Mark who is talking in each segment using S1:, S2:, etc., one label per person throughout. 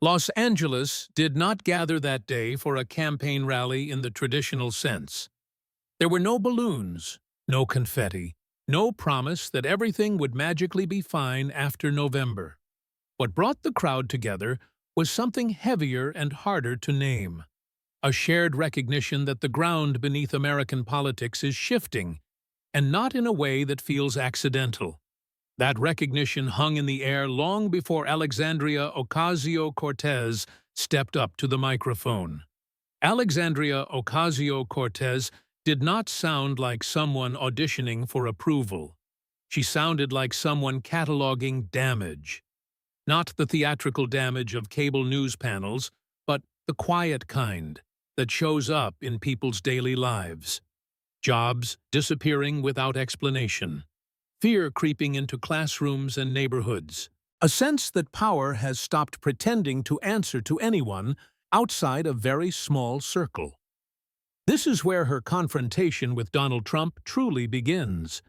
S1: Los Angeles did not gather that day for a campaign rally in the traditional sense. There were no balloons, no confetti, no promise that everything would magically be fine after November. What brought the crowd together was something heavier and harder to name. A shared recognition that the ground beneath American politics is shifting, and not in a way that feels accidental. That recognition hung in the air long before Alexandria Ocasio-Cortez stepped up to the microphone. Alexandria Ocasio-Cortez did not sound like someone auditioning for approval. She sounded like someone cataloging damage. Not the theatrical damage of cable news panels, but the quiet kind that shows up in people's daily lives. Jobs disappearing without explanation. Fear creeping into classrooms and neighborhoods. A sense that power has stopped pretending to answer to anyone outside a very small circle. This is where her confrontation with Donald Trump truly begins.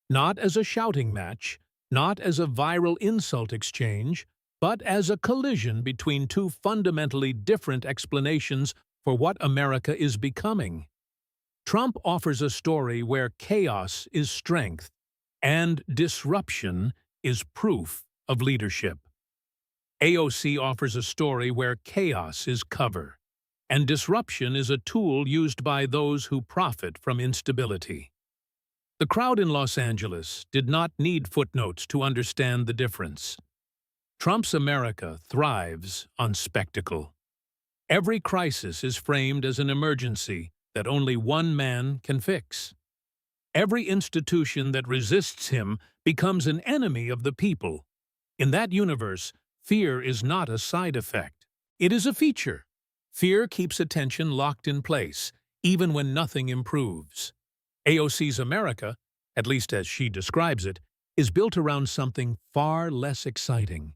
S1: Not as a shouting match, not as a viral insult exchange, but as a collision between two fundamentally different explanations for what America is becoming. Trump offers a story where chaos is strength, and disruption is proof of leadership. AOC offers a story where chaos is cover, and disruption is a tool used by those who profit from instability. The crowd in Los Angeles did not need footnotes to understand the difference. Trump's America thrives on spectacle. Every crisis is framed as an emergency that only one man can fix. Every institution that resists him becomes an enemy of the people. In that universe, fear is not a side effect. It is a feature. Fear keeps attention locked in place, even when nothing improves. AOC's America, at least as she describes it, is built around something far less exciting.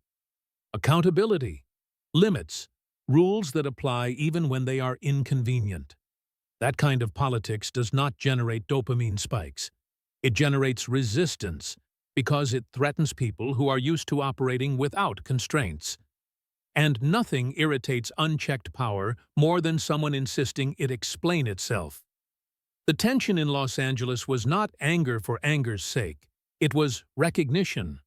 S1: Accountability, limits, rules that apply even when they are inconvenient. That kind of politics does not generate dopamine spikes. It generates resistance because it threatens people who are used to operating without constraints. And nothing irritates unchecked power more than someone insisting it explain itself. The tension in Los Angeles was not anger for anger's sake. It was recognition.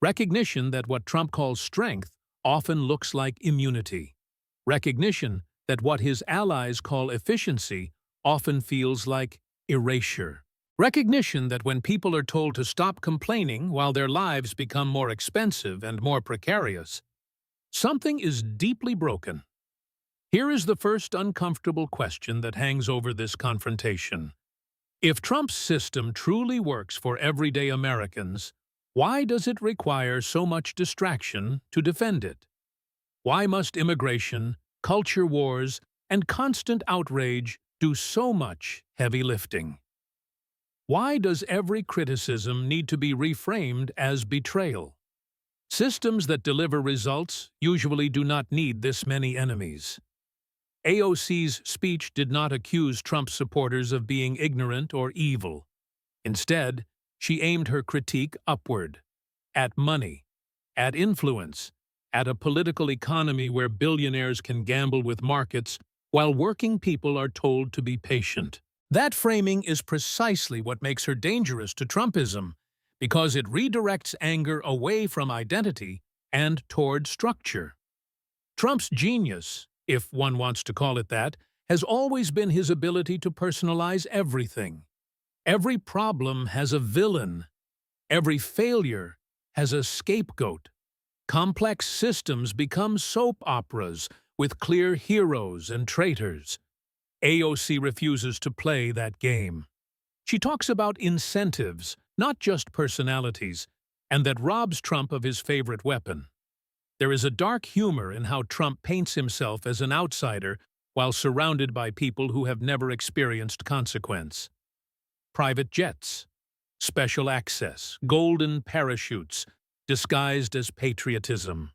S1: Recognition that what Trump calls strength often looks like immunity. Recognition that what his allies call efficiency often feels like erasure. Recognition that when people are told to stop complaining while their lives become more expensive and more precarious, something is deeply broken. Here is the first uncomfortable question that hangs over this confrontation. If Trump's system truly works for everyday Americans, why does it require so much distraction to defend it? Why must immigration, culture wars, and constant outrage do so much heavy lifting? Why does every criticism need to be reframed as betrayal? Systems that deliver results usually do not need this many enemies. AOC's speech did not accuse Trump supporters of being ignorant or evil. Instead, she aimed her critique upward, at money, at influence, at a political economy where billionaires can gamble with markets while working people are told to be patient. That framing is precisely what makes her dangerous to Trumpism, because it redirects anger away from identity and toward structure. Trump's genius, if one wants to call it that, has always been his ability to personalize everything. Every problem has a villain. Every failure has a scapegoat. Complex systems become soap operas with clear heroes and traitors. AOC refuses to play that game. She talks about incentives, not just personalities, and that robs Trump of his favorite weapon. There is a dark humor in how Trump paints himself as an outsider while surrounded by people who have never experienced consequence. Private jets, special access, golden parachutes, disguised as patriotism.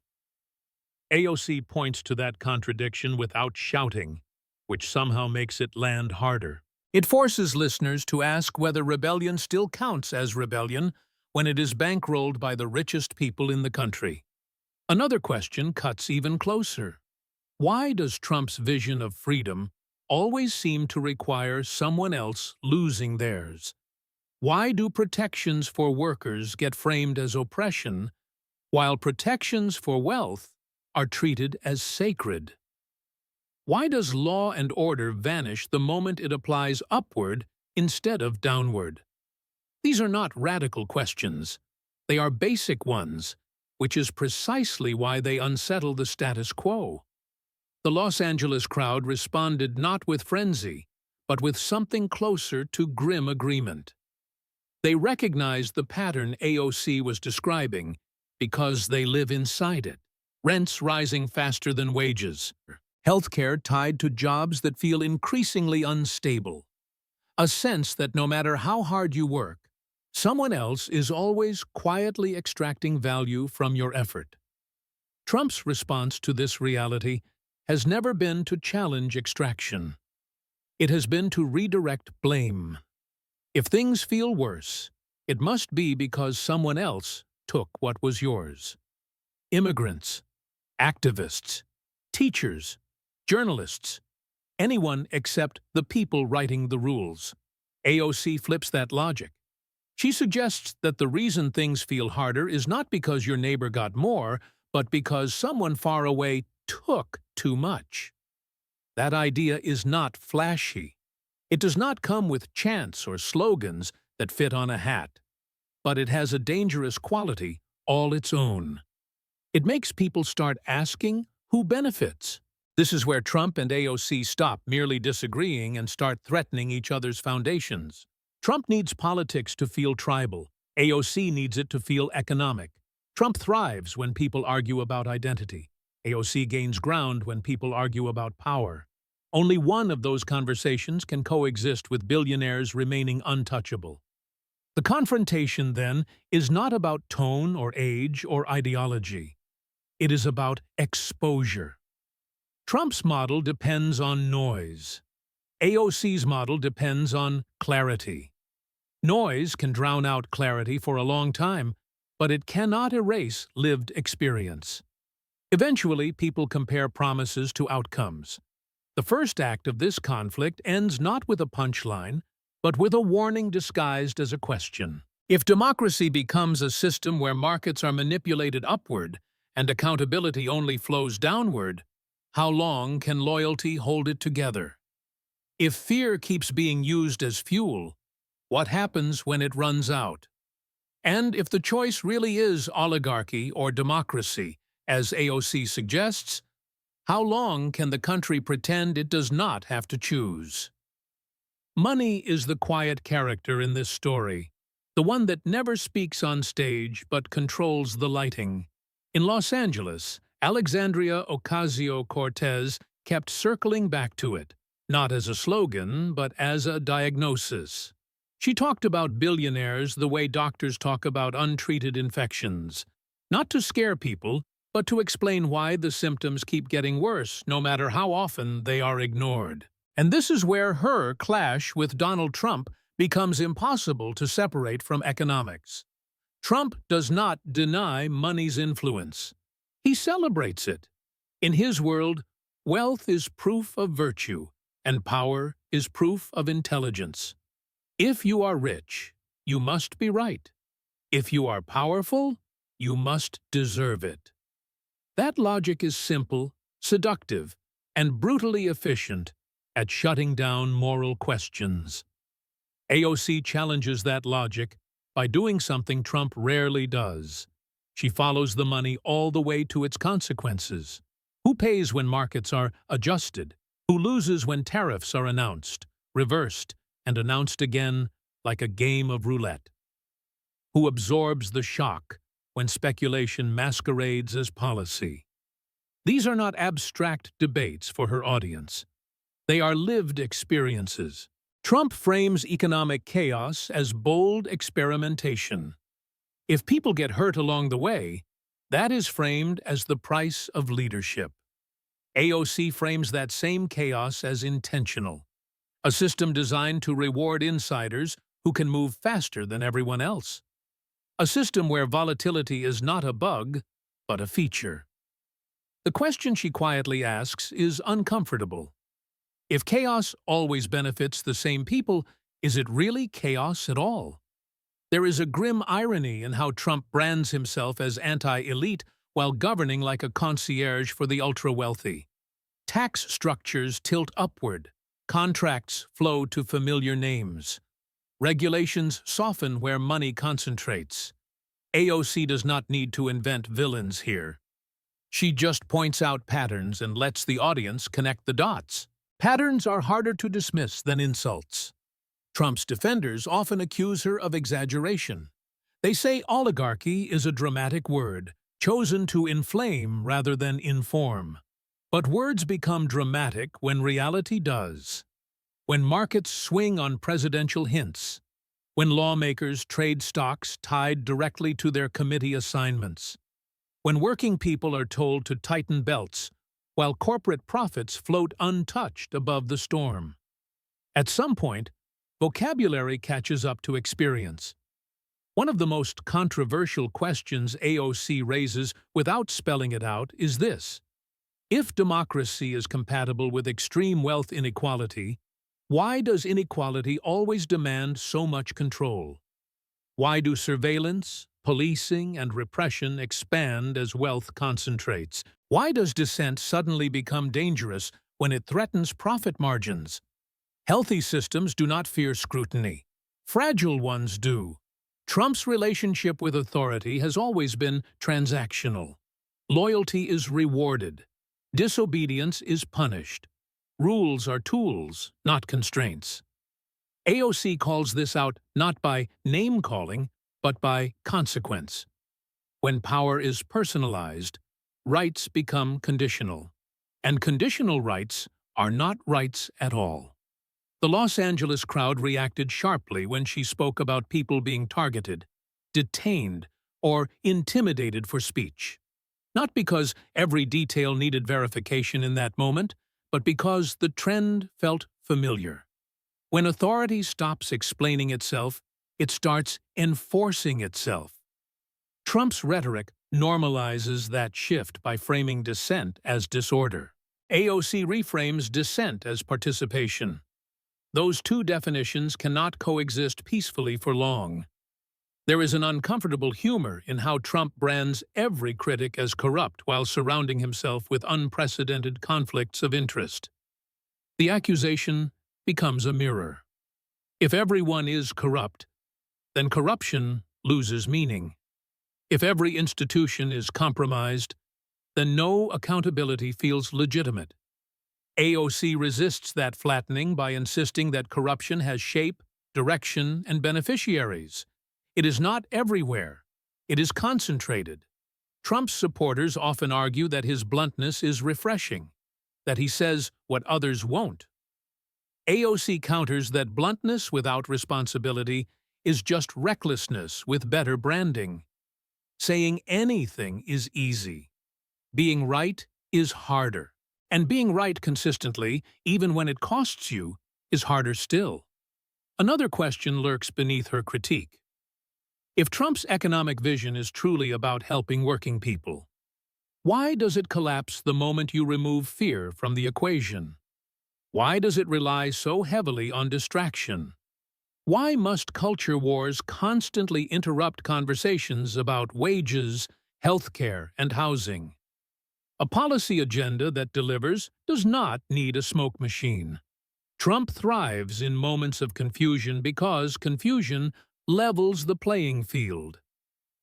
S1: AOC points to that contradiction without shouting, which somehow makes it land harder. It forces listeners to ask whether rebellion still counts as rebellion when it is bankrolled by the richest people in the country. Another question cuts even closer. Why does Trump's vision of freedom always seem to require someone else losing theirs? Why do protections for workers get framed as oppression, while protections for wealth are treated as sacred? Why does law and order vanish the moment it applies upward instead of downward? These are not radical questions. They are basic ones, which is precisely why they unsettle the status quo. The Los Angeles crowd responded not with frenzy, but with something closer to grim agreement. They recognized the pattern AOC was describing because they live inside it. Rents rising faster than wages. Healthcare tied to jobs that feel increasingly unstable. A sense that no matter how hard you work, someone else is always quietly extracting value from your effort. Trump's response to this reality has never been to challenge extraction. It has been to redirect blame. If things feel worse, it must be because someone else took what was yours. Immigrants, activists, teachers, journalists, anyone except the people writing the rules. AOC flips that logic. She suggests that the reason things feel harder is not because your neighbor got more, but because someone far away took too much. That idea is not flashy. It does not come with chants or slogans that fit on a hat, but it has a dangerous quality all its own. It makes people start asking who benefits. This is where Trump and AOC stop merely disagreeing and start threatening each other's foundations. Trump needs politics to feel tribal. AOC needs it to feel economic. Trump thrives when people argue about identity. AOC gains ground when people argue about power. Only one of those conversations can coexist with billionaires remaining untouchable. The confrontation, then, is not about tone or age or ideology. It is about exposure. Trump's model depends on noise. AOC's model depends on clarity. Noise can drown out clarity for a long time, but it cannot erase lived experience. Eventually, people compare promises to outcomes. The first act of this conflict ends not with a punchline, but with a warning disguised as a question. If democracy becomes a system where markets are manipulated upward and accountability only flows downward, how long can loyalty hold it together? If fear keeps being used as fuel, what happens when it runs out? And if the choice really is oligarchy or democracy, as AOC suggests, how long can the country pretend it does not have to choose? Money is the quiet character in this story, the one that never speaks on stage but controls the lighting. In Los Angeles, Alexandria Ocasio-Cortez kept circling back to it, not as a slogan, but as a diagnosis. She talked about billionaires the way doctors talk about untreated infections, not to scare people, but to explain why the symptoms keep getting worse no matter how often they are ignored. And this is where her clash with Donald Trump becomes impossible to separate from economics. Trump does not deny money's influence. He celebrates it. In his world, wealth is proof of virtue, and power is proof of intelligence. If you are rich, you must be right. If you are powerful, you must deserve it. That logic is simple, seductive, and brutally efficient at shutting down moral questions. AOC challenges that logic by doing something Trump rarely does. She follows the money all the way to its consequences. Who pays when markets are adjusted? Who loses when tariffs are announced, reversed, and announced again like a game of roulette? Who absorbs the shock when speculation masquerades as policy? These are not abstract debates for her audience. They are lived experiences. Trump frames economic chaos as bold experimentation. If people get hurt along the way, that is framed as the price of leadership. AOC frames that same chaos as intentional, a system designed to reward insiders who can move faster than everyone else. A system where volatility is not a bug, but a feature. The question she quietly asks is uncomfortable. If chaos always benefits the same people, is it really chaos at all? There is a grim irony in how Trump brands himself as anti-elite while governing like a concierge for the ultra-wealthy. Tax structures tilt upward. Contracts flow to familiar names. Regulations soften where money concentrates. AOC does not need to invent villains here. She just points out patterns and lets the audience connect the dots. Patterns are harder to dismiss than insults. Trump's defenders often accuse her of exaggeration. They say oligarchy is a dramatic word, chosen to inflame rather than inform. But words become dramatic when reality does. When markets swing on presidential hints. When lawmakers trade stocks tied directly to their committee assignments. When working people are told to tighten belts, while corporate profits float untouched above the storm. At some point, vocabulary catches up to experience. One of the most controversial questions AOC raises without spelling it out is this. If democracy is compatible with extreme wealth inequality, why does inequality always demand so much control? Why do surveillance, policing, and repression expand as wealth concentrates? Why does dissent suddenly become dangerous when it threatens profit margins? Healthy systems do not fear scrutiny. Fragile ones do. Trump's relationship with authority has always been transactional. Loyalty is rewarded. Disobedience is punished. Rules are tools, not constraints. AOC calls this out not by name-calling, but by consequence. When power is personalized, rights become conditional. And conditional rights are not rights at all. The Los Angeles crowd reacted sharply when she spoke about people being targeted, detained, or intimidated for speech. Not because every detail needed verification in that moment, but because the trend felt familiar. When authority stops explaining itself, it starts enforcing itself. Trump's rhetoric normalizes that shift by framing dissent as disorder. AOC reframes dissent as participation. Those two definitions cannot coexist peacefully for long. There is an uncomfortable humor in how Trump brands every critic as corrupt while surrounding himself with unprecedented conflicts of interest. The accusation becomes a mirror. If everyone is corrupt, then corruption loses meaning. If every institution is compromised, then no accountability feels legitimate. AOC resists that flattening by insisting that corruption has shape, direction, and beneficiaries. It is not everywhere. It is concentrated. Trump's supporters often argue that his bluntness is refreshing, that he says what others won't. AOC counters that bluntness without responsibility is just recklessness with better branding. Saying anything is easy. Being right is harder. And being right consistently, even when it costs you, is harder still. Another question lurks beneath her critique. If Trump's economic vision is truly about helping working people, why does it collapse the moment you remove fear from the equation? Why does it rely so heavily on distraction? Why must culture wars constantly interrupt conversations about wages, healthcare, and housing? A policy agenda that delivers does not need a smoke machine. Trump thrives in moments of confusion because confusion levels the playing field.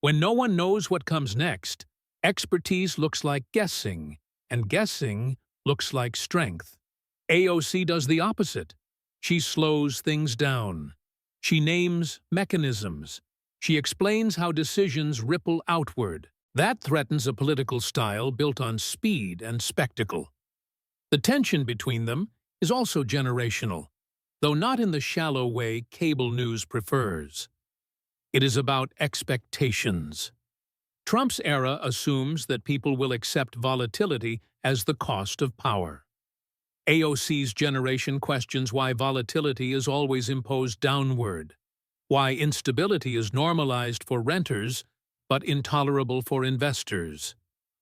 S1: When no one knows what comes next, expertise looks like guessing, and guessing looks like strength. AOC does the opposite. She slows things down. She names mechanisms. She explains how decisions ripple outward. That threatens a political style built on speed and spectacle. The tension between them is also generational, though not in the shallow way cable news prefers. It is about expectations. Trump's era assumes that people will accept volatility as the cost of power. AOC's generation questions why volatility is always imposed downward, why instability is normalized for renters but intolerable for investors.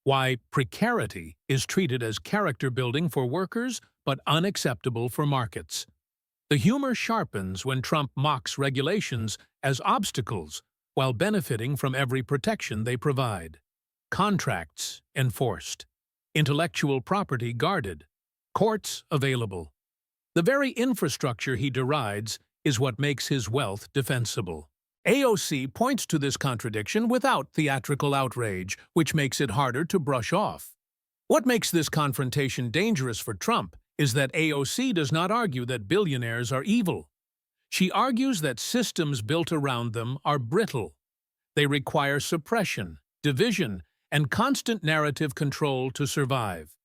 S1: Why precarity is treated as character building for workers but unacceptable for markets. The humor sharpens when Trump mocks regulations as obstacles while benefiting from every protection they provide. Contracts enforced, intellectual property guarded, courts available. The very infrastructure he derides is what makes his wealth defensible. AOC points to this contradiction without theatrical outrage, which makes it harder to brush off. What makes this confrontation dangerous for Trump is that AOC does not argue that billionaires are evil. She argues that systems built around them are brittle. They require suppression, division, and constant narrative control to survive.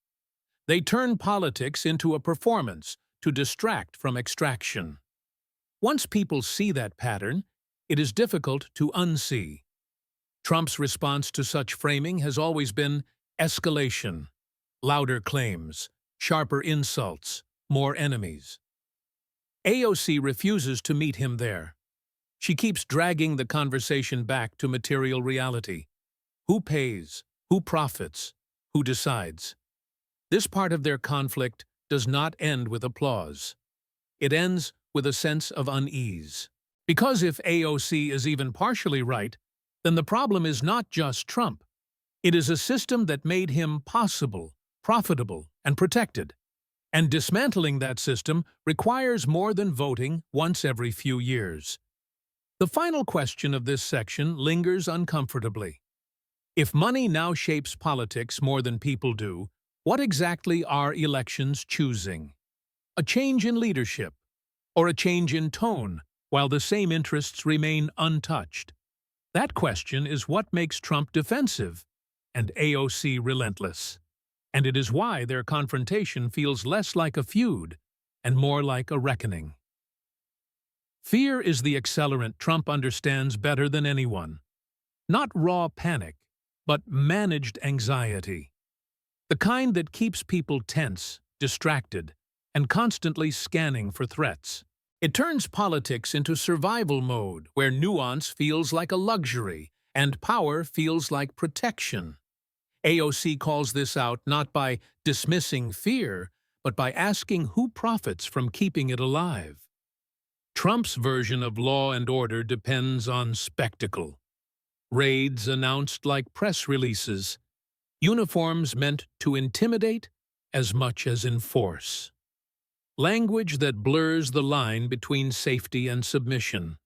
S1: They turn politics into a performance to distract from extraction. Once people see that pattern, it is difficult to unsee. Trump's response to such framing has always been escalation, louder claims, sharper insults, more enemies. AOC refuses to meet him there. She keeps dragging the conversation back to material reality. Who pays? Who profits? Who decides? This part of their conflict does not end with applause. It ends with a sense of unease. Because if AOC is even partially right, then the problem is not just Trump. It is a system that made him possible, profitable, and protected. And dismantling that system requires more than voting once every few years. The final question of this section lingers uncomfortably. If money now shapes politics more than people do, what exactly are elections choosing? A change in leadership, or a change in tone, while the same interests remain untouched? That question is what makes Trump defensive and AOC relentless. And it is why their confrontation feels less like a feud and more like a reckoning. Fear is the accelerant Trump understands better than anyone. Not raw panic, but managed anxiety. The kind that keeps people tense, distracted, and constantly scanning for threats. It turns politics into survival mode, where nuance feels like a luxury and power feels like protection. AOC calls this out not by dismissing fear, but by asking who profits from keeping it alive. Trump's version of law and order depends on spectacle. Raids announced like press releases, uniforms meant to intimidate as much as enforce. Language that blurs the line between safety and submission.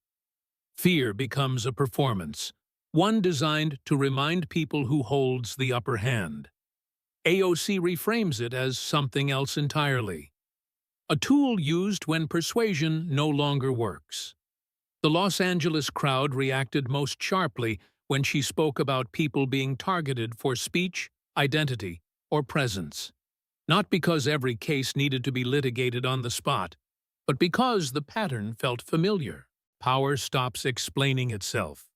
S1: Fear becomes a performance, one designed to remind people who holds the upper hand. AOC reframes it as something else entirely. A tool used when persuasion no longer works. The Los Angeles crowd reacted most sharply when she spoke about people being targeted for speech, identity, or presence. Not because every case needed to be litigated on the spot, but because the pattern felt familiar. Power stops explaining itself.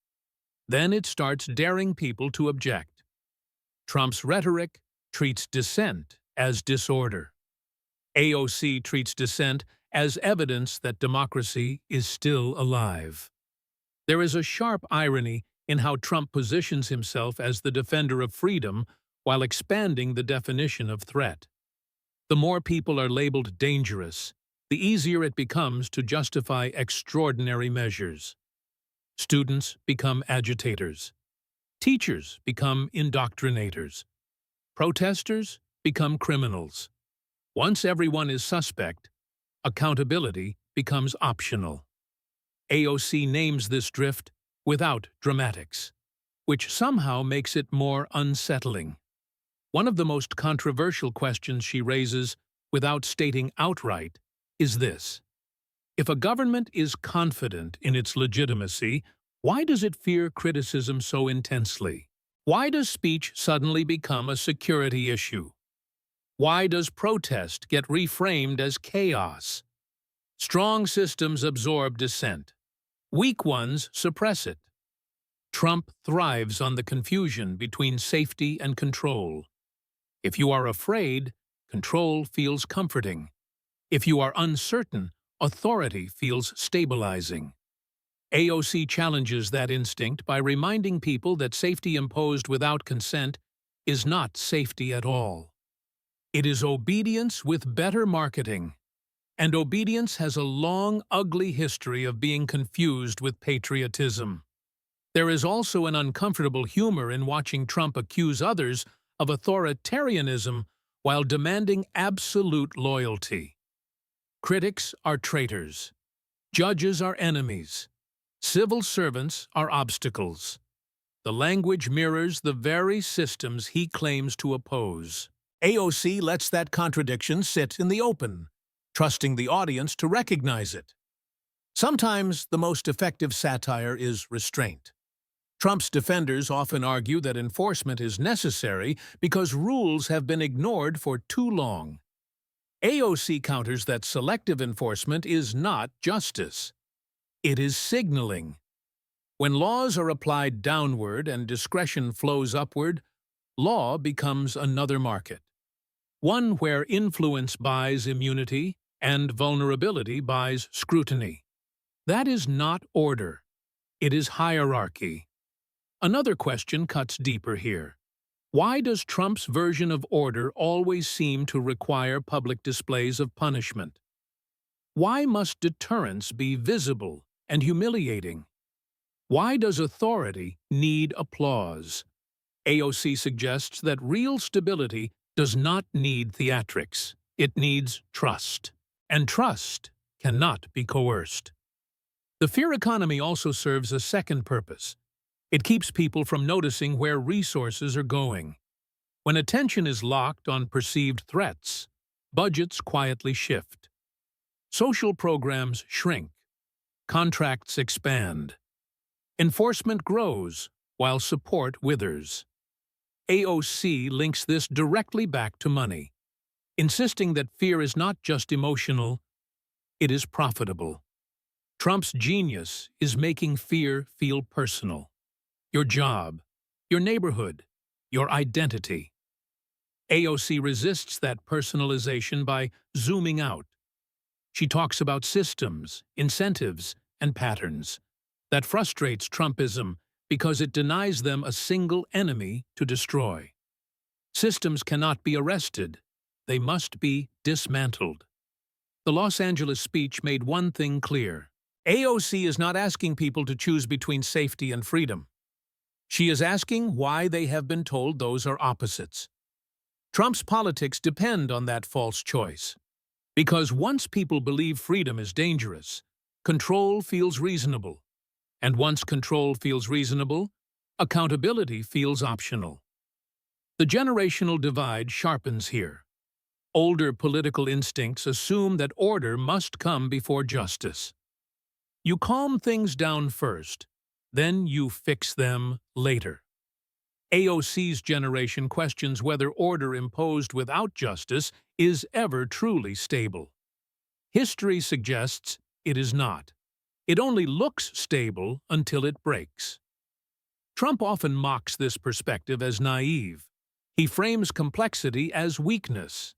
S1: Then it starts daring people to object. Trump's rhetoric treats dissent as disorder. AOC treats dissent as evidence that democracy is still alive. There is a sharp irony in how Trump positions himself as the defender of freedom while expanding the definition of threat. The more people are labeled dangerous, the easier it becomes to justify extraordinary measures. Students become agitators. Teachers become indoctrinators. Protesters become criminals. Once everyone is suspect, accountability becomes optional. AOC names this drift without dramatics, which somehow makes it more unsettling. One of the most controversial questions she raises, without stating outright, is this. If a government is confident in its legitimacy, why does it fear criticism so intensely? Why does speech suddenly become a security issue? Why does protest get reframed as chaos? Strong systems absorb dissent. Weak ones suppress it. Trump thrives on the confusion between safety and control. If you are afraid, control feels comforting. If you are uncertain, authority feels stabilizing. AOC challenges that instinct by reminding people that safety imposed without consent is not safety at all. It is obedience with better marketing. And obedience has a long, ugly history of being confused with patriotism. There is also an uncomfortable humor in watching Trump accuse others of authoritarianism while demanding absolute loyalty. Critics are traitors. Judges are enemies. Civil servants are obstacles. The language mirrors the very systems he claims to oppose. AOC lets that contradiction sit in the open, trusting the audience to recognize it. Sometimes the most effective satire is restraint. Trump's defenders often argue that enforcement is necessary because rules have been ignored for too long. AOC counters that selective enforcement is not justice. It is signaling. When laws are applied downward and discretion flows upward, law becomes another market. One where influence buys immunity and vulnerability buys scrutiny. That is not order. It is hierarchy. Another question cuts deeper here. Why does Trump's version of order always seem to require public displays of punishment? Why must deterrence be visible and humiliating? Why does authority need applause? AOC suggests that real stability does not need theatrics. It needs trust. And trust cannot be coerced. The fear economy also serves a second purpose. It keeps people from noticing where resources are going. When attention is locked on perceived threats, budgets quietly shift. Social programs shrink. Contracts expand. Enforcement grows while support withers. AOC links this directly back to money, insisting that fear is not just emotional, it is profitable. Trump's genius is making fear feel personal. Your job, your neighborhood, your identity. AOC resists that personalization by zooming out. She talks about systems, incentives, and patterns. That frustrates Trumpism because it denies them a single enemy to destroy. Systems cannot be arrested. They must be dismantled. The Los Angeles speech made one thing clear. AOC is not asking people to choose between safety and freedom. She is asking why they have been told those are opposites. Trump's politics depend on that false choice. Because once people believe freedom is dangerous, control feels reasonable. And once control feels reasonable, accountability feels optional. The generational divide sharpens here. Older political instincts assume that order must come before justice. You calm things down first, then you fix them later. AOC's generation questions whether order imposed without justice is ever truly stable. History suggests it is not. It only looks stable until it breaks. Trump often mocks this perspective as naive. He frames complexity as weakness,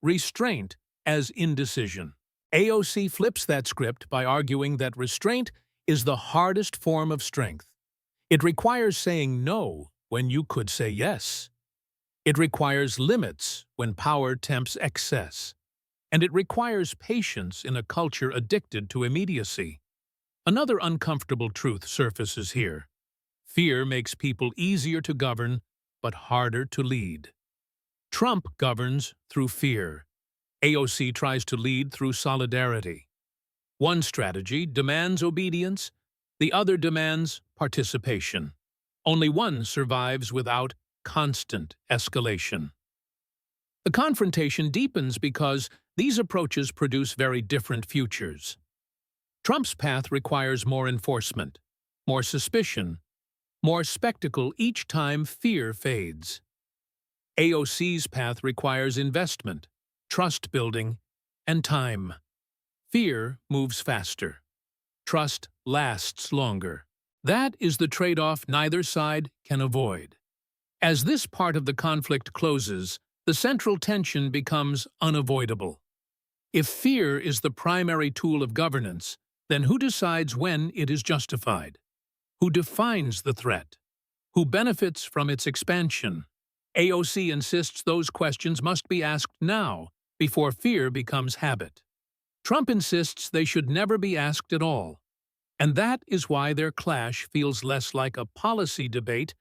S1: restraint as indecision. AOC flips that script by arguing that restraint is the hardest form of strength. It requires saying no when you could say yes. It requires limits when power tempts excess. And it requires patience in a culture addicted to immediacy. Another uncomfortable truth surfaces here. Fear makes people easier to govern, but harder to lead. Trump governs through fear. AOC tries to lead through solidarity. One strategy demands obedience, the other demands participation. Only one survives without constant escalation. The confrontation deepens because these approaches produce very different futures. Trump's path requires more enforcement, more suspicion, more spectacle each time fear fades. AOC's path requires investment, trust building, and time. Fear moves faster. Trust lasts longer. That is the trade-off neither side can avoid. As this part of the conflict closes, the central tension becomes unavoidable. If fear is the primary tool of governance, then who decides when it is justified? Who defines the threat? Who benefits from its expansion? AOC insists those questions must be asked now, before fear becomes habit. Trump insists they should never be asked at all. And that is why their clash feels less like a policy debate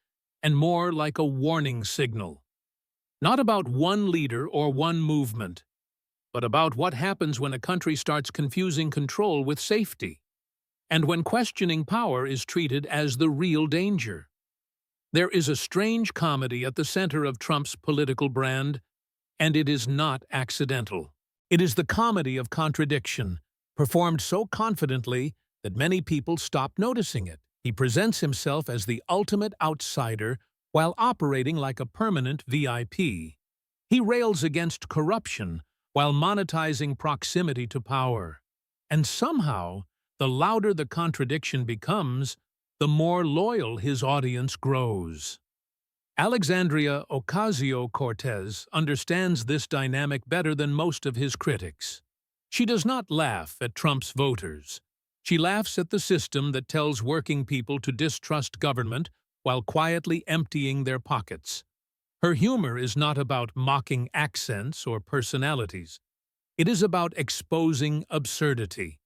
S1: and more like a warning signal. Not about one leader or one movement, but about what happens when a country starts confusing control with safety, and when questioning power is treated as the real danger. There is a strange comedy at the center of Trump's political brand, and it is not accidental. It is the comedy of contradiction, performed so confidently that many people stop noticing it. He presents himself as the ultimate outsider while operating like a permanent VIP. He rails against corruption while monetizing proximity to power. And somehow, the louder the contradiction becomes, the more loyal his audience grows. Alexandria Ocasio-Cortez understands this dynamic better than most of his critics. She does not laugh at Trump's voters. She laughs at the system that tells working people to distrust government while quietly emptying their pockets. Her humor is not about mocking accents or personalities. It is about exposing absurdity.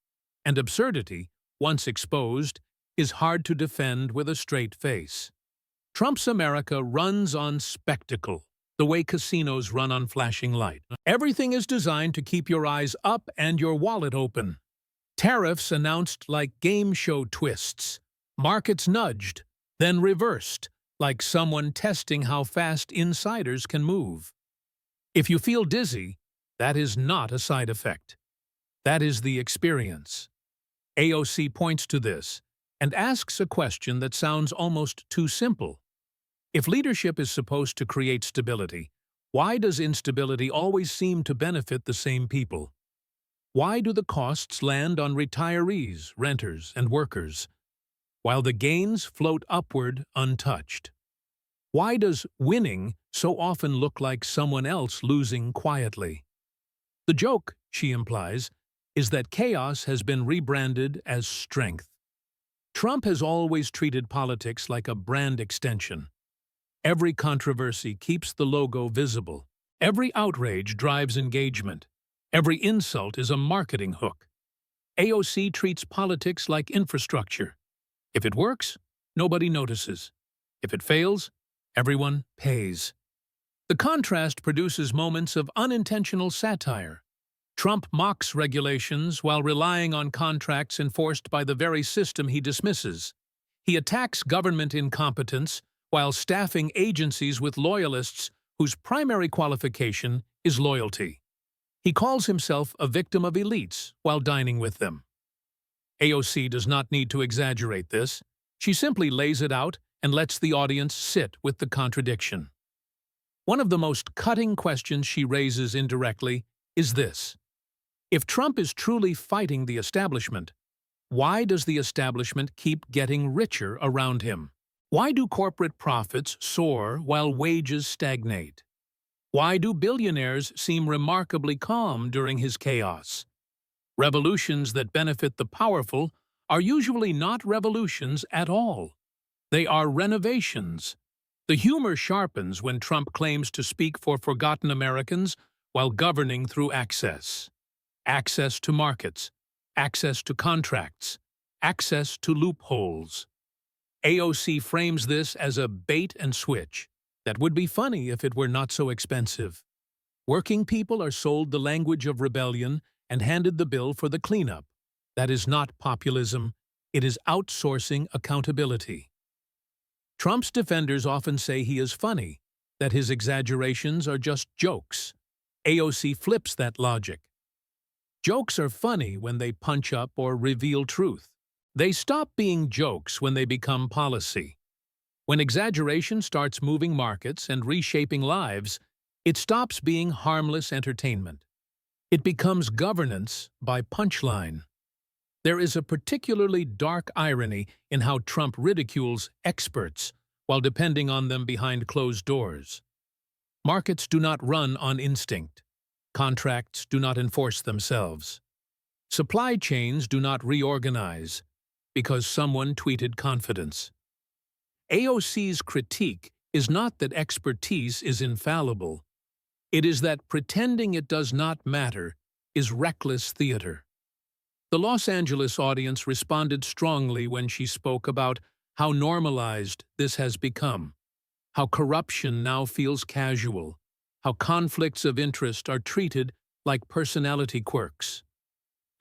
S1: And absurdity, once exposed, is hard to defend with a straight face. Trump's America runs on spectacle, the way casinos run on flashing light. Everything is designed to keep your eyes up and your wallet open. Tariffs announced like game show twists, markets nudged, then reversed, like someone testing how fast insiders can move. If you feel dizzy, that is not a side effect. That is the experience. AOC points to this and asks a question that sounds almost too simple. If leadership is supposed to create stability, why does instability always seem to benefit the same people? Why do the costs land on retirees, renters, and workers, while the gains float upward untouched? Why does winning so often look like someone else losing quietly? The joke, she implies, is that chaos has been rebranded as strength. Trump has always treated politics like a brand extension. Every controversy keeps the logo visible. Every outrage drives engagement. Every insult is a marketing hook. AOC treats politics like infrastructure. If it works, nobody notices. If it fails, everyone pays. The contrast produces moments of unintentional satire. Trump mocks regulations while relying on contracts enforced by the very system he dismisses. He attacks government incompetence while staffing agencies with loyalists whose primary qualification is loyalty. He calls himself a victim of elites while dining with them. AOC does not need to exaggerate this. She simply lays it out and lets the audience sit with the contradiction. One of the most cutting questions she raises indirectly is this: if Trump is truly fighting the establishment, why does the establishment keep getting richer around him? Why do corporate profits soar while wages stagnate? Why do billionaires seem remarkably calm during his chaos? Revolutions that benefit the powerful are usually not revolutions at all. They are renovations. The humor sharpens when Trump claims to speak for forgotten Americans while governing through access. Access to markets, access to contracts, access to loopholes. AOC frames this as a bait and switch. That would be funny if it were not so expensive. Working people are sold the language of rebellion and handed the bill for the cleanup. That is not populism. It is outsourcing accountability. Trump's defenders often say he is funny, that his exaggerations are just jokes. AOC flips that logic. Jokes are funny when they punch up or reveal truth. They stop being jokes when they become policy. When exaggeration starts moving markets and reshaping lives, it stops being harmless entertainment. It becomes governance by punchline. There is a particularly dark irony in how Trump ridicules experts while depending on them behind closed doors. Markets do not run on instinct. Contracts do not enforce themselves. Supply chains do not reorganize because someone tweeted confidence. AOC's critique is not that expertise is infallible. It is that pretending it does not matter is reckless theater. The Los Angeles audience responded strongly when she spoke about how normalized this has become, how corruption now feels casual, how conflicts of interest are treated like personality quirks,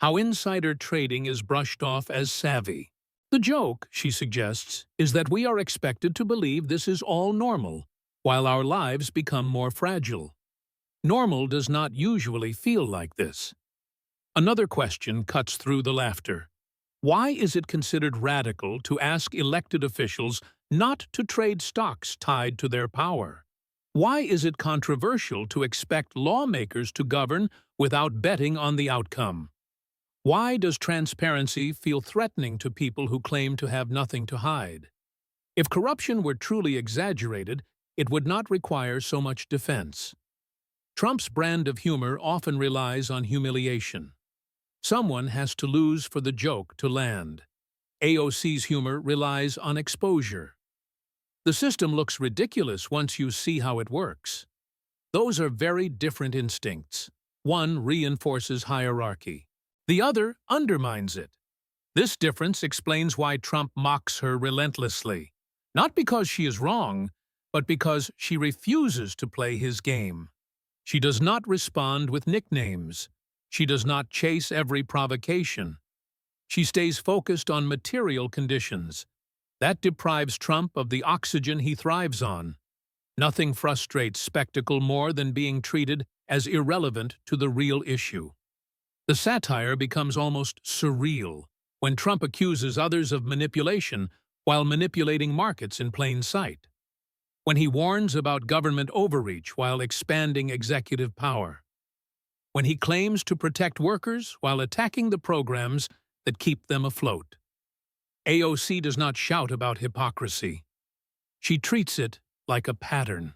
S1: how insider trading is brushed off as savvy. The joke, she suggests, is that we are expected to believe this is all normal, while our lives become more fragile. Normal does not usually feel like this. Another question cuts through the laughter. Why is it considered radical to ask elected officials not to trade stocks tied to their power? Why is it controversial to expect lawmakers to govern without betting on the outcome? Why does transparency feel threatening to people who claim to have nothing to hide? If corruption were truly exaggerated, it would not require so much defense. Trump's brand of humor often relies on humiliation. Someone has to lose for the joke to land. AOC's humor relies on exposure. The system looks ridiculous once you see how it works. Those are very different instincts. One reinforces hierarchy. The other undermines it. This difference explains why Trump mocks her relentlessly. Not because she is wrong, but because she refuses to play his game. She does not respond with nicknames. She does not chase every provocation. She stays focused on material conditions. That deprives Trump of the oxygen he thrives on. Nothing frustrates spectacle more than being treated as irrelevant to the real issue. The satire becomes almost surreal when Trump accuses others of manipulation while manipulating markets in plain sight. When he warns about government overreach while expanding executive power. When he claims to protect workers while attacking the programs that keep them afloat. AOC does not shout about hypocrisy. She treats it like a pattern.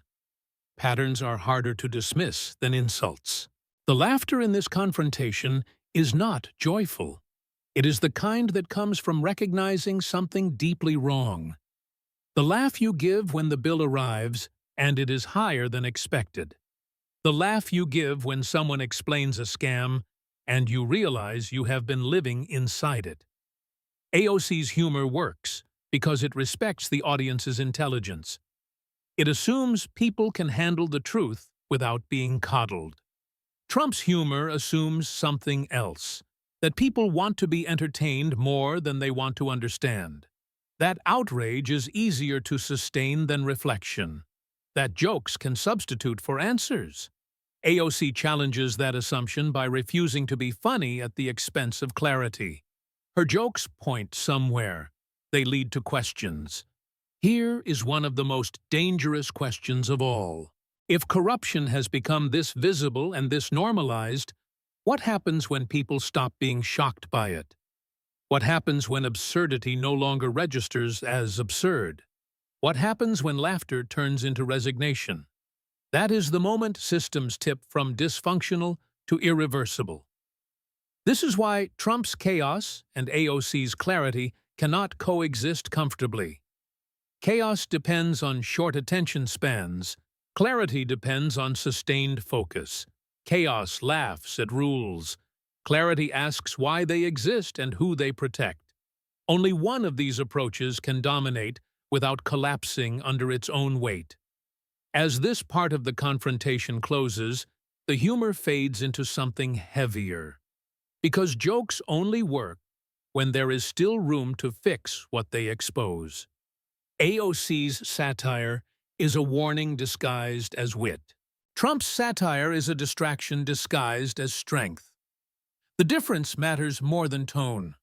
S1: Patterns are harder to dismiss than insults. The laughter in this confrontation is not joyful. It is the kind that comes from recognizing something deeply wrong. The laugh you give when the bill arrives and it is higher than expected. The laugh you give when someone explains a scam and you realize you have been living inside it. AOC's humor works because it respects the audience's intelligence. It assumes people can handle the truth without being coddled. Trump's humor assumes something else, that people want to be entertained more than they want to understand. That outrage is easier to sustain than reflection. That jokes can substitute for answers. AOC challenges that assumption by refusing to be funny at the expense of clarity. Her jokes point somewhere. They lead to questions. Here is one of the most dangerous questions of all. If corruption has become this visible and this normalized, what happens when people stop being shocked by it? What happens when absurdity no longer registers as absurd? What happens when laughter turns into resignation? That is the moment systems tip from dysfunctional to irreversible. This is why Trump's chaos and AOC's clarity cannot coexist comfortably. Chaos depends on short attention spans. Clarity depends on sustained focus. Chaos laughs at rules. Clarity asks why they exist and who they protect. Only one of these approaches can dominate without collapsing under its own weight. As this part of the confrontation closes, the humor fades into something heavier. Because jokes only work when there is still room to fix what they expose. AOC's satire is a warning disguised as wit. Trump's satire is a distraction disguised as strength. The difference matters more than tone.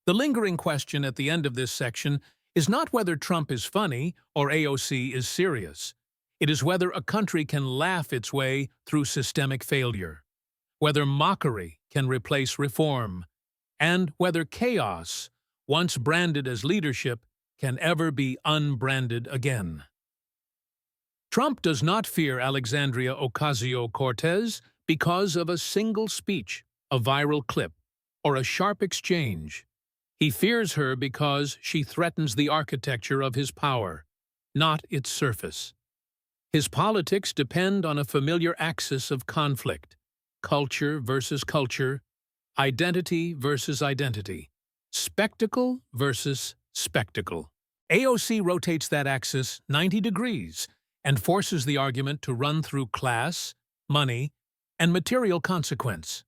S1: The lingering question at the end of this section is not whether Trump is funny or AOC is serious. It is whether a country can laugh its way through systemic failure, whether mockery can replace reform, and whether chaos, once branded as leadership, can ever be unbranded again. Trump does not fear Alexandria Ocasio-Cortez because of a single speech, a viral clip, or a sharp exchange. He fears her because she threatens the architecture of his power. not its surface. His politics depend on a familiar axis of conflict: culture versus culture, identity versus identity, spectacle versus spectacle. AOC rotates that axis 90 degrees and forces the argument to run through class, money, and material consequence.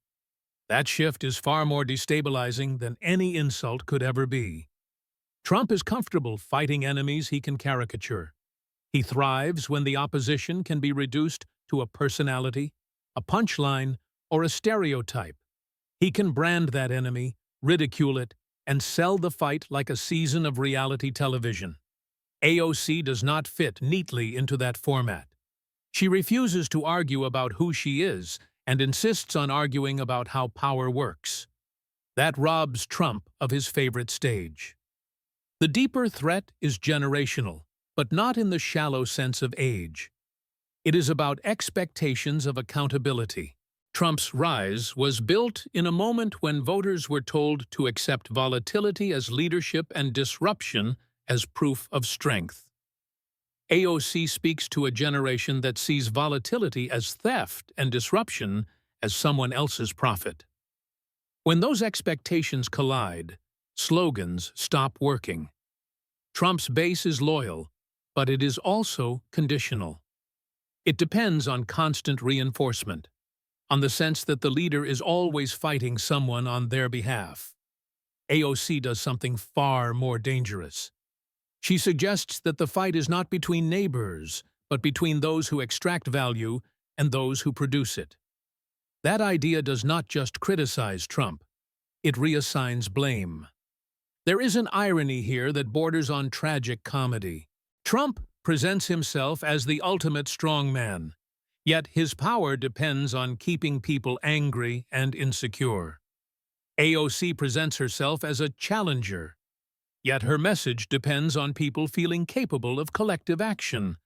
S1: That shift is far more destabilizing than any insult could ever be. Trump is comfortable fighting enemies he can caricature. He thrives when the opposition can be reduced to a personality, a punchline, or a stereotype. He can brand that enemy, ridicule it, and sell the fight like a season of reality television. AOC does not fit neatly into that format. She refuses to argue about who she is and insists on arguing about how power works. That robs Trump of his favorite stage. The deeper threat is generational, but not in the shallow sense of age. It is about expectations of accountability. Trump's rise was built in a moment when voters were told to accept volatility as leadership and disruption as proof of strength. AOC speaks to a generation that sees volatility as theft and disruption as someone else's profit. When those expectations collide, slogans stop working. Trump's base is loyal, but it is also conditional. It depends on constant reinforcement, on the sense that the leader is always fighting someone on their behalf. AOC does something far more dangerous. She suggests that the fight is not between neighbors, but between those who extract value and those who produce it. That idea does not just criticize Trump, it reassigns blame. There is an irony here that borders on tragic comedy. Trump presents himself as the ultimate strongman, yet his power depends on keeping people angry and insecure. AOC presents herself as a challenger, yet her message depends on people feeling capable of collective action.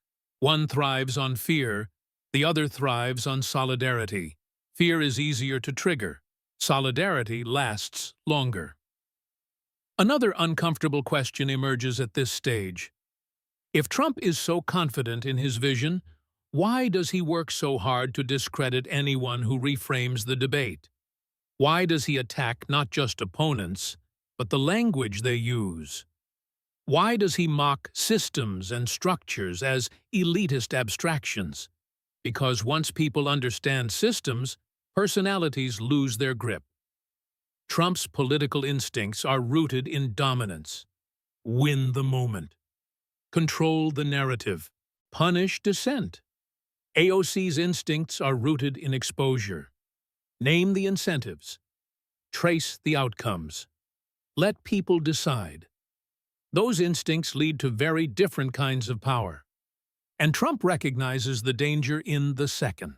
S1: One thrives on fear, the other thrives on solidarity. Fear is easier to trigger. Solidarity lasts longer. Another uncomfortable question emerges at this stage. If Trump is so confident in his vision, why does he work so hard to discredit anyone who reframes the debate? Why does he attack not just opponents, but the language they use? Why does he mock systems and structures as elitist abstractions? Because once people understand systems, personalities lose their grip. Trump's political instincts are rooted in dominance. Win the moment. Control the narrative. Punish dissent. AOC's instincts are rooted in exposure. Name the incentives. Trace the outcomes. Let people decide. Those instincts lead to very different kinds of power. And Trump recognizes the danger in the second.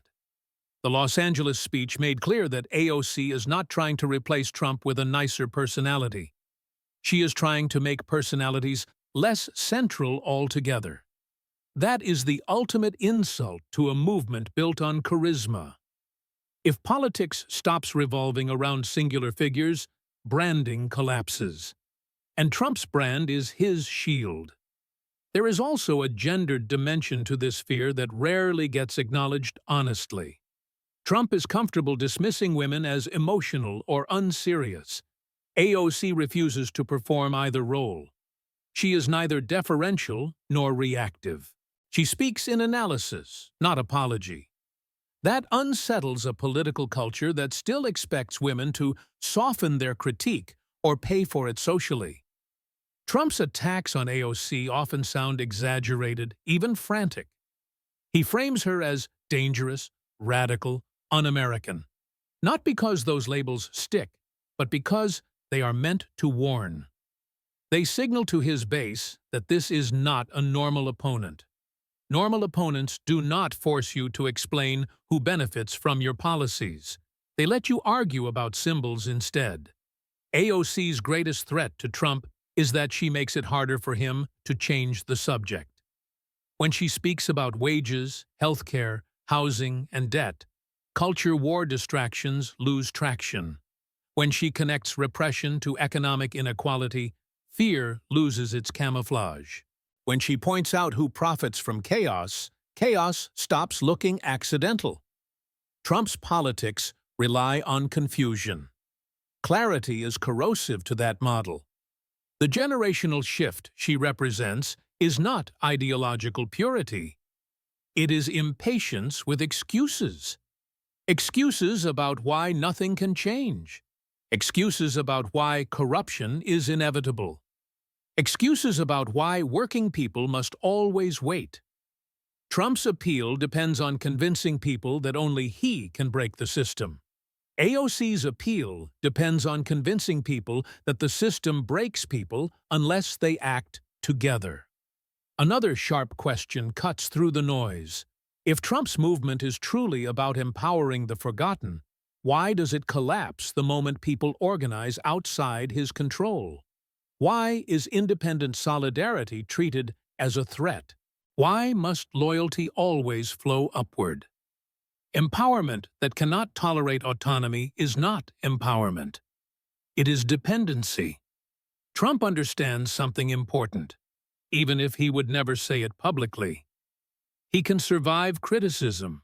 S1: The Los Angeles speech made clear that AOC is not trying to replace Trump with a nicer personality. She is trying to make personalities less central altogether. That is the ultimate insult to a movement built on charisma. If politics stops revolving around singular figures, branding collapses. And Trump's brand is his shield. There is also a gendered dimension to this fear that rarely gets acknowledged honestly. Trump is comfortable dismissing women as emotional or unserious. AOC refuses to perform either role. She is neither deferential nor reactive. She speaks in analysis, not apology. That unsettles a political culture that still expects women to soften their critique or pay for it socially. Trump's attacks on AOC often sound exaggerated, even frantic. He frames her as dangerous, radical, un-American, not because those labels stick, but because they are meant to warn. They signal to his base that this is not a normal opponent. Normal opponents do not force you to explain who benefits from your policies. They let you argue about symbols instead. AOC's greatest threat to Trump is that she makes it harder for him to change the subject. When she speaks about wages, healthcare, housing, and debt, culture war distractions lose traction. When she connects repression to economic inequality, fear loses its camouflage. When she points out who profits from chaos, chaos stops looking accidental. Trump's politics rely on confusion. Clarity is corrosive to that model. The generational shift she represents is not ideological purity. It is impatience with excuses. Excuses about why nothing can change. Excuses about why corruption is inevitable. Excuses about why working people must always wait. Trump's appeal depends on convincing people that only he can break the system. AOC's appeal depends on convincing people that the system breaks people unless they act together. Another sharp question cuts through the noise. If Trump's movement is truly about empowering the forgotten, why does it collapse the moment people organize outside his control? Why is independent solidarity treated as a threat? Why must loyalty always flow upward? Empowerment that cannot tolerate autonomy is not empowerment. It is dependency. Trump understands something important, even if he would never say it publicly. He can survive criticism.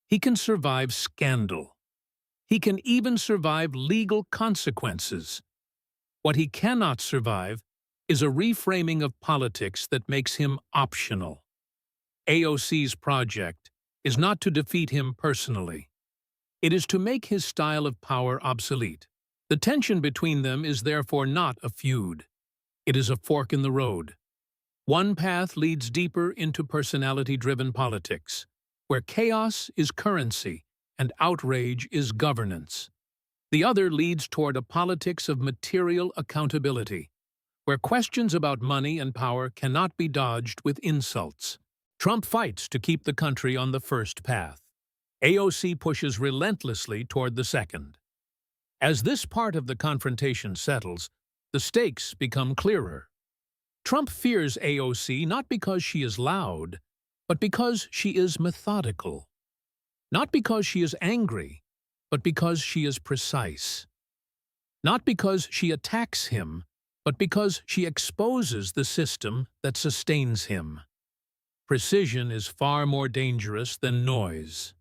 S1: He can survive scandal. He can even survive legal consequences. What he cannot survive is a reframing of politics that makes him optional. AOC's project is not to defeat him personally. It is to make his style of power obsolete. The tension between them is therefore not a feud. It is a fork in the road. One path leads deeper into personality-driven politics, where chaos is currency and outrage is governance. The other leads toward a politics of material accountability, where questions about money and power cannot be dodged with insults. Trump fights to keep the country on the first path. AOC pushes relentlessly toward the second. As this part of the confrontation settles, the stakes become clearer. Trump fears AOC not because she is loud, but because she is methodical. Not because she is angry, but because she is precise. Not because she attacks him, but because she exposes the system that sustains him. Precision is far more dangerous than noise.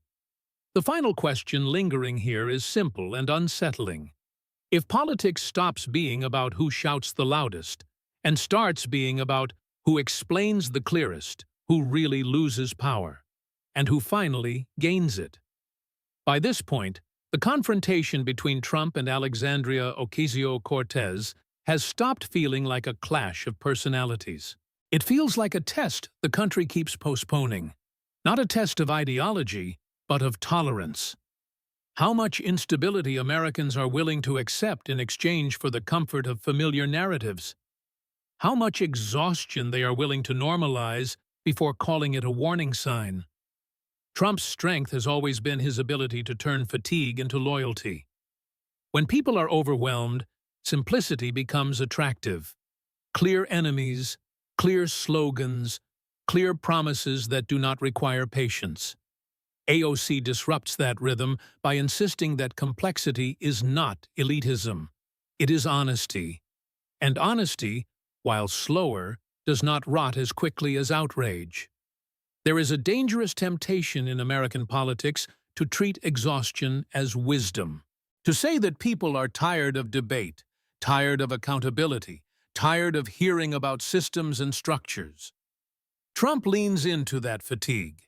S1: The final question lingering here is simple and unsettling. If politics stops being about who shouts the loudest and starts being about who explains the clearest, who really loses power, and who finally gains it. By this point, the confrontation between Trump and Alexandria Ocasio-Cortez has stopped feeling like a clash of personalities. It feels like a test the country keeps postponing. Not a test of ideology, but of tolerance. How much instability Americans are willing to accept in exchange for the comfort of familiar narratives. How much exhaustion they are willing to normalize before calling it a warning sign. Trump's strength has always been his ability to turn fatigue into loyalty. When people are overwhelmed, simplicity becomes attractive. Clear enemies, clear slogans, clear promises that do not require patience. AOC disrupts that rhythm by insisting that complexity is not elitism. It is honesty. And honesty, while slower, does not rot as quickly as outrage. There is a dangerous temptation in American politics to treat exhaustion as wisdom. To say that people are tired of debate, tired of accountability, tired of hearing about systems and structures. Trump leans into that fatigue.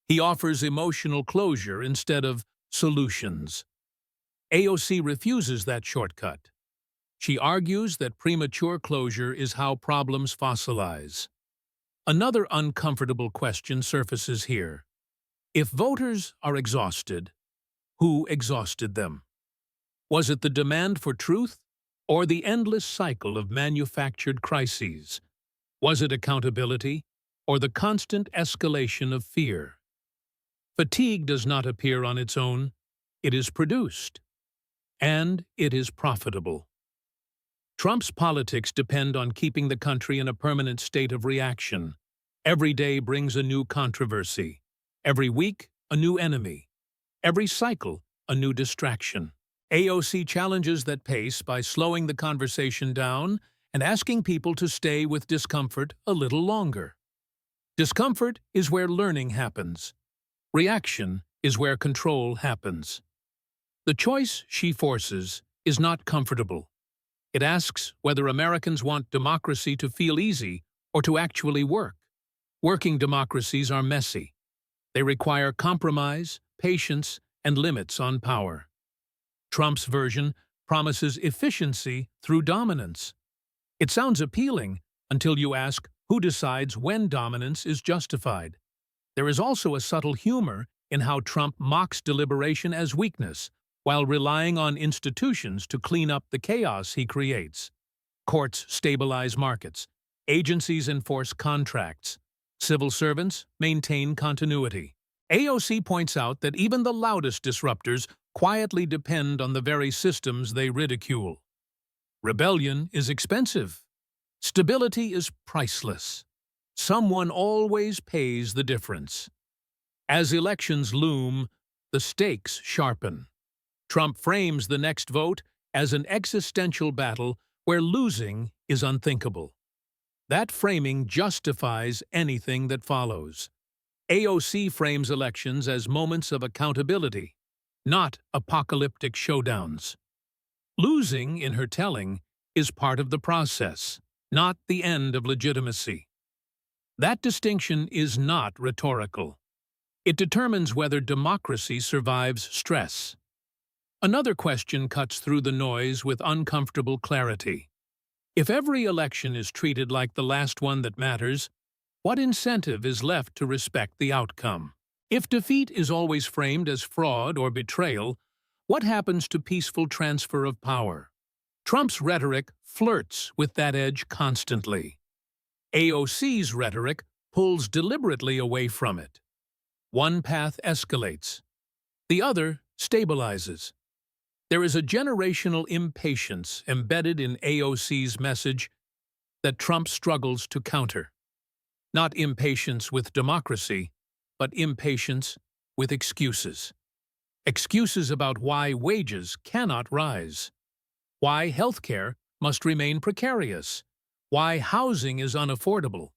S1: He offers emotional closure instead of solutions. AOC refuses that shortcut. She argues that premature closure is how problems fossilize. Another uncomfortable question surfaces here. If voters are exhausted, who exhausted them? Was it the demand for truth or the endless cycle of manufactured crises? Was it accountability or the constant escalation of fear? Fatigue does not appear on its own. It is produced. And it is profitable. Trump's politics depend on keeping the country in a permanent state of reaction. Every day brings a new controversy. Every week, a new enemy. Every cycle, a new distraction. AOC challenges that pace by slowing the conversation down and asking people to stay with discomfort a little longer. Discomfort is where learning happens. Reaction is where control happens. The choice she forces is not comfortable. It asks whether Americans want democracy to feel easy or to actually work. Working democracies are messy. They require compromise, patience, and limits on power. Trump's version promises efficiency through dominance. It sounds appealing until you ask who decides when dominance is justified. There is also a subtle humor in how Trump mocks deliberation as weakness, while relying on institutions to clean up the chaos he creates. Courts stabilize markets. Agencies enforce contracts. Civil servants maintain continuity. AOC points out that even the loudest disruptors quietly depend on the very systems they ridicule. Rebellion is expensive. Stability is priceless. Someone always pays the difference. As elections loom, the stakes sharpen. Trump frames the next vote as an existential battle where losing is unthinkable. That framing justifies anything that follows. AOC frames elections as moments of accountability, not apocalyptic showdowns. Losing, in her telling, is part of the process, not the end of legitimacy. That distinction is not rhetorical. It determines whether democracy survives stress. Another question cuts through the noise with uncomfortable clarity. If every election is treated like the last one that matters, what incentive is left to respect the outcome? If defeat is always framed as fraud or betrayal, what happens to peaceful transfer of power? Trump's rhetoric flirts with that edge constantly. AOC's rhetoric pulls deliberately away from it. One path escalates. The other stabilizes. There is a generational impatience embedded in AOC's message that Trump struggles to counter. Not impatience with democracy, but impatience with excuses. Excuses about why wages cannot rise, why healthcare must remain precarious, why housing is unaffordable.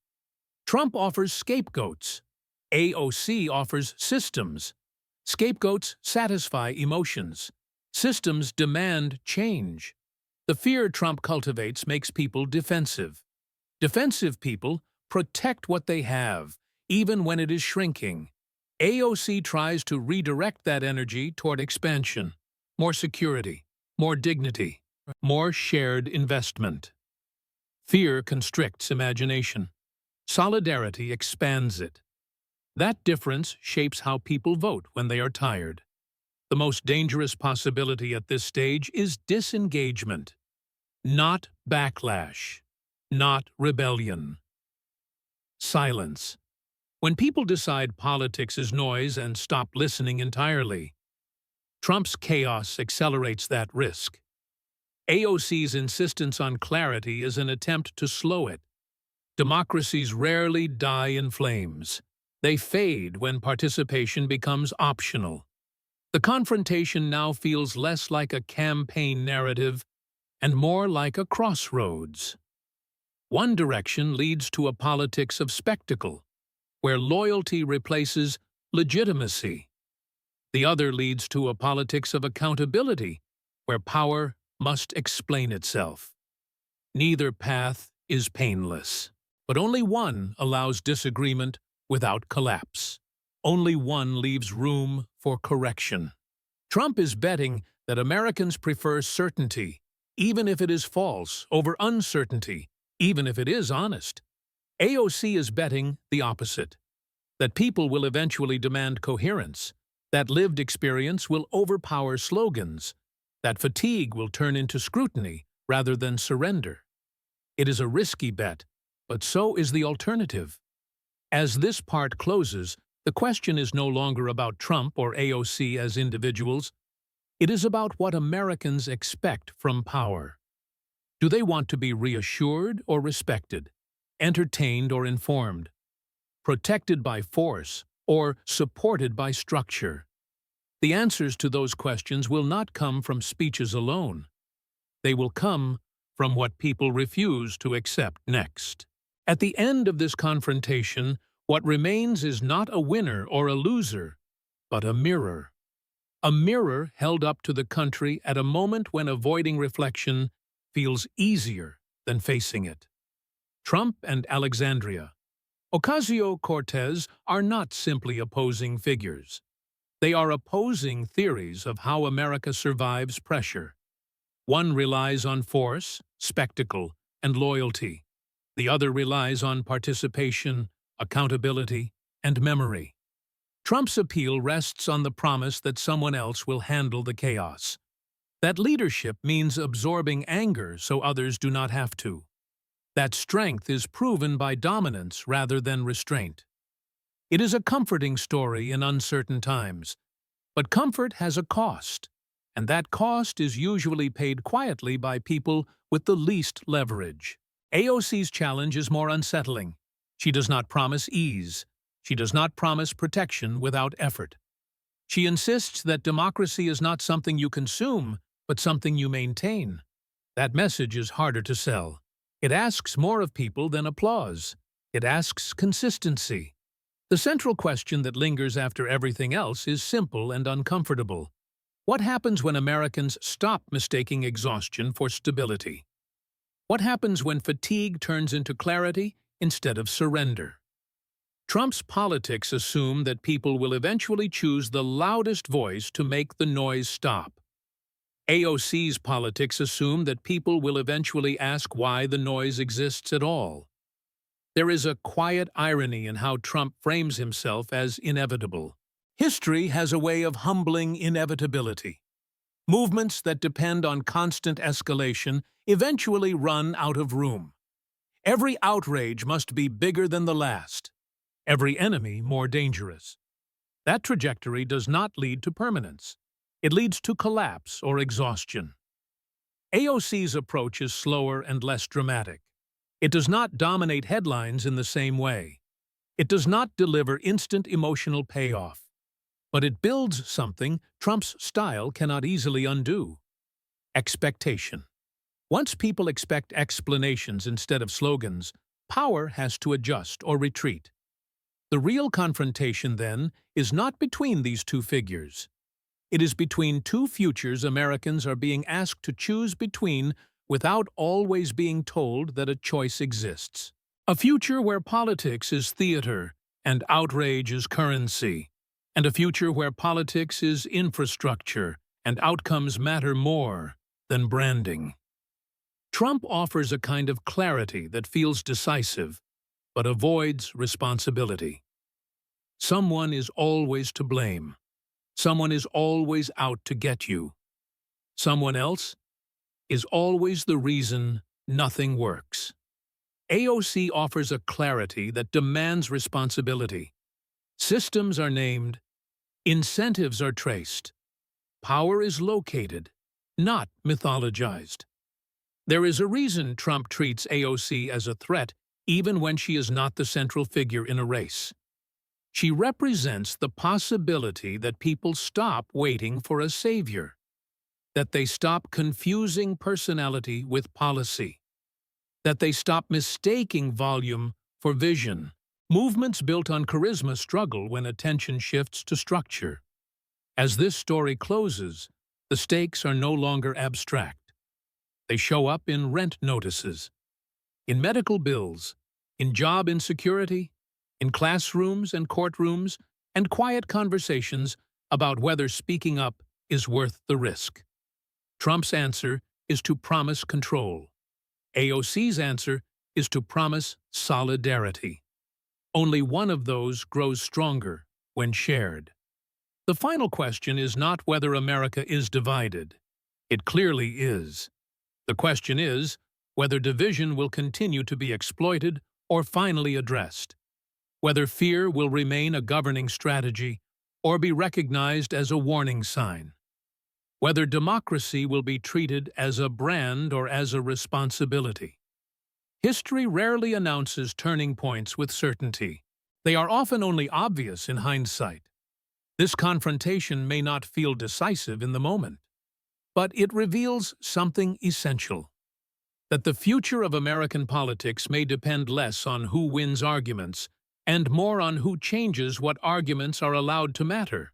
S1: Trump offers scapegoats. AOC offers systems. Scapegoats satisfy emotions. Systems demand change. The fear Trump cultivates makes people defensive. Defensive people protect what they have, even when it is shrinking. AOC tries to redirect that energy toward expansion, more security, more dignity, more shared investment. Fear constricts imagination. Solidarity expands it. That difference shapes how people vote when they are tired. The most dangerous possibility at this stage is disengagement, not backlash, not rebellion. Silence. When people decide politics is noise and stop listening entirely, Trump's chaos accelerates that risk. AOC's insistence on clarity is an attempt to slow it. Democracies rarely die in flames. They fade when participation becomes optional. The confrontation now feels less like a campaign narrative and more like a crossroads. One direction leads to a politics of spectacle, where loyalty replaces legitimacy. The other leads to a politics of accountability, where power must explain itself. Neither path is painless, but only one allows disagreement without collapse. Only one leaves room for correction. Trump is betting that Americans prefer certainty, even if it is false, over uncertainty, even if it is honest. AOC is betting the opposite, that people will eventually demand coherence, that lived experience will overpower slogans, that fatigue will turn into scrutiny rather than surrender. It is a risky bet, but so is the alternative. As this part closes, the question is no longer about Trump or AOC as individuals. It is about what Americans expect from power. Do they want to be reassured or respected, entertained or informed, protected by force or supported by structure? The answers to those questions will not come from speeches alone. They will come from what people refuse to accept next. At the end of this confrontation, what remains is not a winner or a loser, but a mirror. A mirror held up to the country at a moment when avoiding reflection feels easier than facing it. Trump and Alexandria Ocasio-Cortez are not simply opposing figures. They are opposing theories of how America survives pressure. One relies on force, spectacle, and loyalty. The other relies on participation, accountability, and memory. Trump's appeal rests on the promise that someone else will handle the chaos. That leadership means absorbing anger so others do not have to. That strength is proven by dominance rather than restraint. It is a comforting story in uncertain times, but comfort has a cost, and that cost is usually paid quietly by people with the least leverage. AOC's challenge is more unsettling. She does not promise ease. She does not promise protection without effort. She insists that democracy is not something you consume, but something you maintain. That message is harder to sell. It asks more of people than applause. It asks consistency. The central question that lingers after everything else is simple and uncomfortable. What happens when Americans stop mistaking exhaustion for stability? What happens when fatigue turns into clarity instead of surrender? Trump's politics assume that people will eventually choose the loudest voice to make the noise stop. AOC's politics assume that people will eventually ask why the noise exists at all. There is a quiet irony in how Trump frames himself as inevitable. History has a way of humbling inevitability. Movements that depend on constant escalation eventually run out of room. Every outrage must be bigger than the last. Every enemy more dangerous. That trajectory does not lead to permanence. It leads to collapse or exhaustion. AOC's approach is slower and less dramatic. It does not dominate headlines in the same way. It does not deliver instant emotional payoff. But it builds something Trump's style cannot easily undo. Expectation. Once people expect explanations instead of slogans, power has to adjust or retreat. The real confrontation, then, is not between these two figures. It is between two futures Americans are being asked to choose between without always being told that a choice exists. A future where politics is theater and outrage is currency, and a future where politics is infrastructure and outcomes matter more than branding. Trump offers a kind of clarity that feels decisive, but avoids responsibility. Someone is always to blame. Someone is always out to get you. Someone else is always the reason nothing works. AOC offers a clarity that demands responsibility. Systems are named, incentives are traced, power is located, not mythologized. There is a reason Trump treats AOC as a threat even when she is not the central figure in a race. She represents the possibility that people stop waiting for a savior, that they stop confusing personality with policy, that they stop mistaking volume for vision. Movements built on charisma struggle when attention shifts to structure. As this story closes, the stakes are no longer abstract. They show up in rent notices, in medical bills, in job insecurity, in classrooms and courtrooms, and quiet conversations about whether speaking up is worth the risk. Trump's answer is to promise control. AOC's answer is to promise solidarity. Only one of those grows stronger when shared. The final question is not whether America is divided. It clearly is. The question is whether division will continue to be exploited or finally addressed, whether fear will remain a governing strategy or be recognized as a warning sign, whether democracy will be treated as a brand or as a responsibility. History rarely announces turning points with certainty. They are often only obvious in hindsight. This confrontation may not feel decisive in the moment, but it reveals something essential. that the future of American politics may depend less on who wins arguments and more on who changes what arguments are allowed to matter.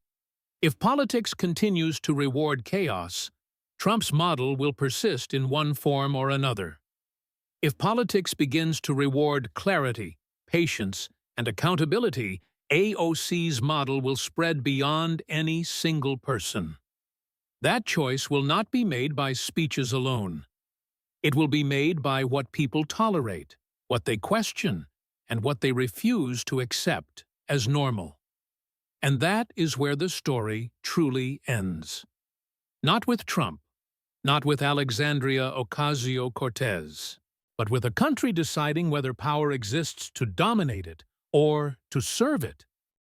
S1: If politics continues to reward chaos, Trump's model will persist in one form or another. If politics begins to reward clarity, patience, and accountability, AOC's model will spread beyond any single person. That choice will not be made by speeches alone. It will be made by what people tolerate, what they question, and what they refuse to accept as normal. And that is where the story truly ends. Not with Trump, not with Alexandria Ocasio-Cortez, but with a country deciding whether power exists to dominate it or to serve it.